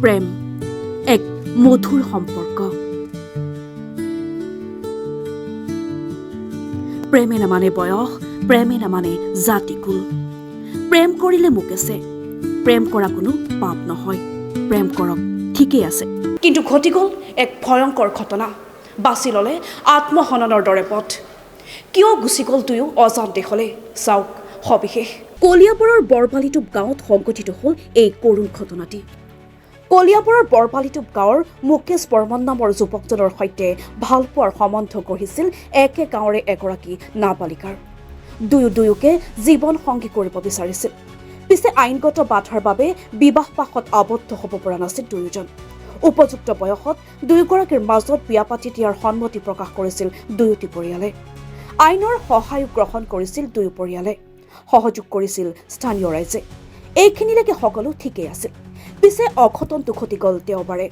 প্ৰেম এক মধুৰ সম্পৰ্ক। প্ৰেমে নামানে বয়স, প্ৰেমে নামানে জাতিকুল। প্ৰেম কৰিলে মুকেছে, প্ৰেম কৰা কোনো পাপ নহয়। প্ৰেম কৰক, ঠিকেই আছে। কিন্তু ঘটি গ'ল এক ভয়ংকৰ ঘটনা। বাছি ল'লে আত্মহননৰ দৰে পথ। কিয় গুচি গ'ল দুয়ো অজান দেশলৈ? চাওক সবিশেষ। কলিয়াবৰৰ বৰবালিটোপ গাঁৱত সংঘটিত হ'ল এই কৰুণ ঘটনাটি। কলিয়াবৰৰ বৰবালিটোপ গাঁৱৰ মুকেশ বৰ্মন নামৰ যুৱকজনৰ সৈতে ভালপোৱাৰ সম্বন্ধ গঢ়িছিল একে গাঁৱৰে এগৰাকী নাবালিকাৰ। দুয়োকে জীৱন সংগী কৰিব বিচাৰিছিল। পিছে আইনগত বাধাৰ বাবে বিবাহপাশত আবদ্ধ হ'ব পৰা নাছিল দুয়োজন। উপযুক্ত বয়সত দুয়োগৰাকীৰ মাজত বিয়া পাতি দিয়াৰ সন্মতি প্ৰকাশ কৰিছিল দুয়োটি পৰিয়ালে। আইনৰ সহায়ো গ্ৰহণ কৰিছিল দুয়ো পৰিয়ালে। সহযোগ কৰিছিল স্থানীয় ৰাইজে। এইখিনিলৈকে সকলো ঠিকেই আছিল। পিছে অঘটনটো ঘটি গ'ল দেওবাৰে।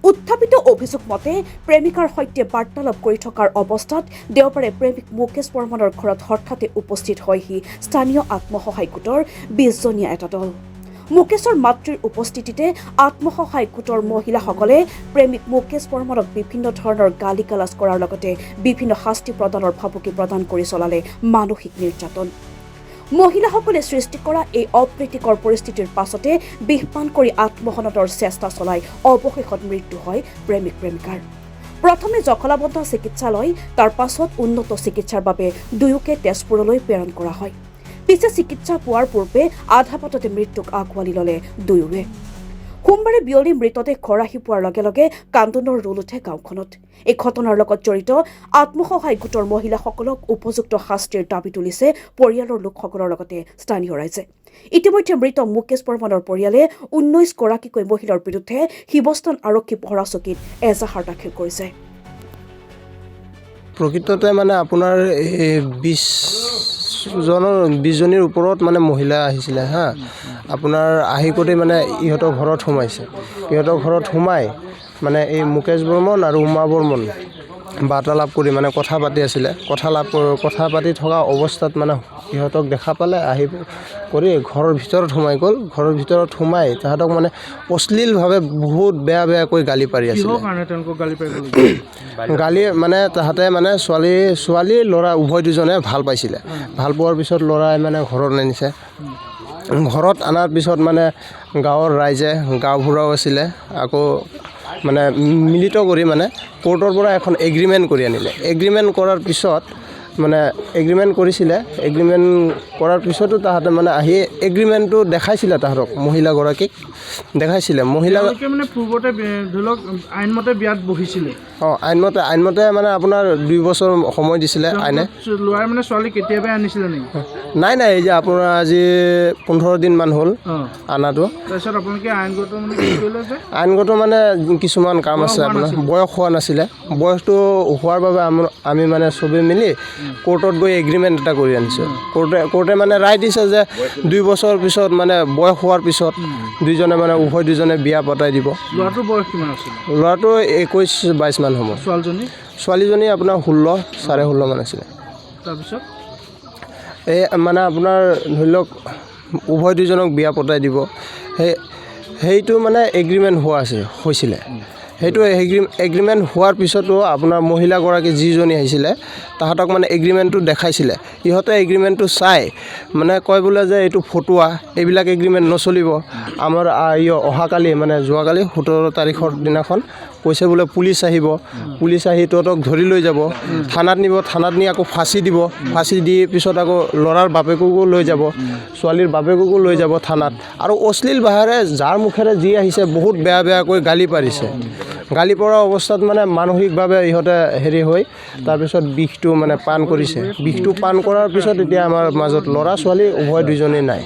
উত্থাপিত অভিযোগ মতে প্ৰেমিকাৰ সৈতে বাৰ্তালাপ কৰি থকাৰ অৱস্থাত দেওবাৰে প্ৰেমিক মুকেশ বৰ্মনৰ ঘৰত হঠাতে উপস্থিত হয়হি স্থানীয় আত্মসহায়ক গোটৰ 20জনীয়া এটা দল। মুকেশৰ মাতৃৰ উপস্থিতিতে আত্মসহায়ক গোটৰ মহিলাসকলে প্ৰেমিক মুকেশ বৰ্মনক বিভিন্ন ধৰণৰ গালি গালাজ কৰাৰ লগতে বিভিন্ন শাস্তি প্ৰদানৰ ভাবুকি প্ৰদান কৰি চলালে মানসিক নিৰ্যাতন। মহিলাসকলে সৃষ্টি কৰা এই অপ্ৰীতিকৰ পৰিস্থিতিৰ পাছতে বিষপান কৰি আত্মহননৰ চেষ্টা চলাই অৱশেষত মৃত্যু হয় প্ৰেমিক প্ৰেমিকাৰ। প্ৰথমে জখলাবন্ধা চিকিৎসালয়, তাৰ পাছত উন্নত চিকিৎসাৰ বাবে দুয়োকে তেজপুৰলৈ প্ৰেৰণ কৰা হয়। পিছে চিকিৎসা পোৱাৰ পূৰ্বে আধা বাটতে মৃত্যুক আঁকোৱালি ল'লে দুয়োৱে। সোমবাৰে বিয়লি মৃতদেহ ঘৰ আহি পোৱাৰ লগে লগে কান্দোনৰ ৰোল উঠে গাঁওখনত। এই ঘটনাৰ লগত জড়িত আত্মসহায়ক গোটৰ মহিলাসকলক উপযুক্ত শাস্তিৰ দাবী তুলিছে পৰিয়ালৰ লোকসকলৰ লগতে স্থানীয় ৰাইজে। ইতিমধ্যে মৃত মুকেশ বৰ্মনৰ পৰিয়ালে 19গৰাকীকৈ মহিলাৰ বিৰুদ্ধে শিৱস্থান আৰক্ষী পহৰা চকীত এজাহাৰ দাখিল কৰিছে। প্ৰকৃততে মানে আপোনাৰ 20জনীৰ ওপৰত মানে মহিলা আহিছিলে আপোনাৰ আহি কৰি মানে ইহঁতৰ ঘৰত সোমাইছে। ইহঁতৰ ঘৰত সোমাই মানে এই মুকেশ বৰ্মন আৰু উমা বৰ্মন বাৰ্তালাপ কৰি মানে কথা পাতি আছিলে। কথা পাতি থকা অৱস্থাত মানে ইহঁতক দেখা পালে, আহি কৰি ঘৰৰ ভিতৰত সোমাই গ'ল। ঘৰৰ ভিতৰত সোমাই তাহাঁতক মানে অশ্লীলভাৱে বহুত বেয়াকৈ গালি পাৰি আছিলে। গালি মানে তাহাঁতে মানে ছোৱালী ল'ৰা উভয় দুজনে ভাল পাইছিলে। ভাল পোৱাৰ পিছত ল'ৰাই মানে ঘৰত আনিছে। ঘৰত অনাৰ পিছত মানে গাঁৱৰ ৰাইজে, গাঁওবুঢ়াও আছিলে, আকৌ মানে মিলিত কৰি মানে কোৰ্টৰ পৰা এখন এগ্ৰিমেণ্ট কৰি আনিলে। এগ্ৰিমেণ্ট কৰাৰ পিছত মানে এগ্ৰিমেণ্ট কৰিছিলে। এগ্ৰিমেণ্ট কৰাৰ পিছতো তাহাঁতে মানে আহি এগ্ৰিমেণ্টটো দেখাইছিলে, তাহাঁতক মহিলাগৰাকীক দেখাইছিলে। মানে পূৰ্বতে ধৰি লওক আইনমতে বিয়াত বহিছিলে। আইনমতে মানে আপোনাৰ 2 বছৰ সময় দিছিলে আইনে। ল'ৰাই মানে ছোৱালী কেতিয়াবাই আনিছিলে নেকি? নাই, এই যে আপোনাৰ আজি 15 দিনমান হ'ল আনাটো। তাৰপিছত আপোনালোকে আইনগত মানে কি কৰিলে যে? আইনগত মানে কিছুমান কাম আছে আপোনাৰ। বয়স হোৱা নাছিলে। বয়সটো হোৱাৰ বাবে আমি মানে চবেই মিলি কোৰ্টত গৈ এগ্ৰিমেণ্ট এটা কৰি আনিছোঁ। কোৰ্টে মানে ৰায় দিছে যে 2 বছৰ পিছত মানে বয়স হোৱাৰ পিছত দুইজনে মানে উভয় দুজনে বিয়া পতাই দিব। ল'ৰাটোৰ বয়স কিমান আছিল? ল'ৰাটো 21-22 মান হ'ব। ছোৱালীজনী আপোনাৰ 16-16.5 মান আছিলে। তাৰপিছত এই মানে আপোনাৰ ধৰি লওক উভয় দুজনক বিয়া পতাই দিব, সেইটো মানে এগ্ৰিমেণ্ট হৈছিলে। সেইটো এগ্ৰিমেণ্ট হোৱাৰ পিছতো আপোনাৰ মহিলাগৰাকী যিজনী আহিছিলে তাহাঁতক মানে এগ্ৰিমেণ্টটো দেখাইছিলে। ইহঁতে এগ্ৰিমেণ্টটো চাই মানে কয় বোলে যে এইটো ফটুৱা, এইবিলাক এগ্ৰিমেণ্ট নচলিব। আমাৰ অহাকালি মানে যোৱাকালি 17 তাৰিখৰ দিনাখন কৈছে বোলে পুলিচ আহিব। পুলিচ আহি তহঁতক ধৰি লৈ যাব, থানাত নিব। থানাত নি আকৌ ফাঁচি দিব। ফাঁচি দি পিছত আকৌ ল'ৰাৰ বাপেককো লৈ যাব, ছোৱালীৰ বাপেককো লৈ যাব থানাত। আৰু অশ্লীল ভাষাৰে যাৰ মুখেৰে যি আহিছে বহুত বেয়াকৈ গালি পাৰিছে। গালি পৰা অৱস্থাত মানে মানসিকভাৱে ইহঁতে হৈ তাৰপিছত বিষটো মানে পান কৰিছে। বিষটো পান কৰাৰ পিছত এতিয়া আমাৰ মাজত ল'ৰা ছোৱালী উভয় দুজনেই নাই।